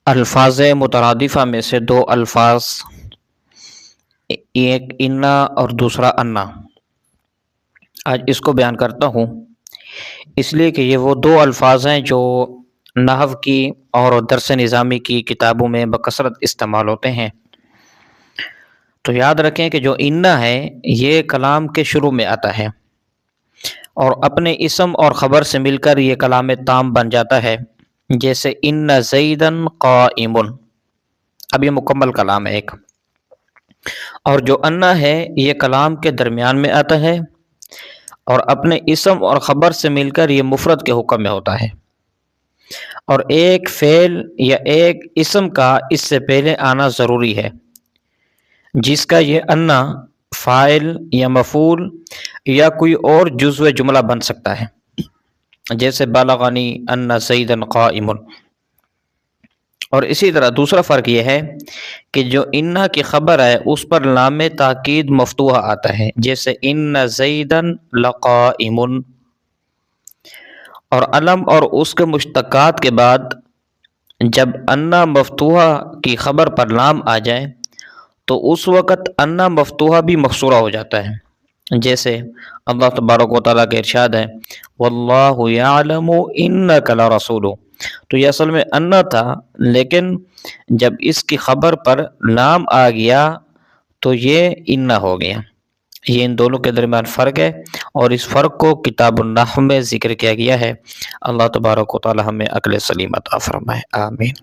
الفاظ مترادفہ میں سے دو الفاظ، ایک انا اور دوسرا انا، آج اس کو بیان کرتا ہوں، اس لیے کہ یہ وہ دو الفاظ ہیں جو نحو کی اور درس نظامی کی کتابوں میں بکثرت استعمال ہوتے ہیں۔ تو یاد رکھیں کہ جو انا ہے یہ کلام کے شروع میں آتا ہے اور اپنے اسم اور خبر سے مل کر یہ کلام تام بن جاتا ہے، جیسے ان زیدن قائم، اب یہ مکمل کلام ہے ایک۔ اور جو انا ہے یہ کلام کے درمیان میں آتا ہے اور اپنے اسم اور خبر سے مل کر یہ مفرد کے حکم میں ہوتا ہے، اور ایک فعل یا ایک اسم کا اس سے پہلے آنا ضروری ہے، جس کا یہ انا فاعل یا مفعول یا کوئی اور جزو جملہ بن سکتا ہے، جیسے بلغنی ان زیدن قائم۔ اور اسی طرح دوسرا فرق یہ ہے کہ جو انا کی خبر ہے اس پر لام تاکید مفتوحہ آتا ہے، جیسے ان زیدن لقائم، اور علم اور اس کے مشتقات کے بعد جب انا مفتوحہ کی خبر پر لام آ جائے تو اس وقت انا مفتوحہ بھی مکسورہ ہو جاتا ہے، جیسے اللہ تبارک و تعالیٰ کا ارشاد ہے واللہ یعلم انک لرسول، تو یہ اصل میں انا تھا، لیکن جب اس کی خبر پر لام آ گیا تو یہ انا ہو گیا۔ یہ ان دونوں کے درمیان فرق ہے، اور اس فرق کو کتاب النحو میں ذکر کیا گیا ہے۔ اللہ تبارک و تعالی ہمیں عقل سلیم عطا فرمائے، آمین۔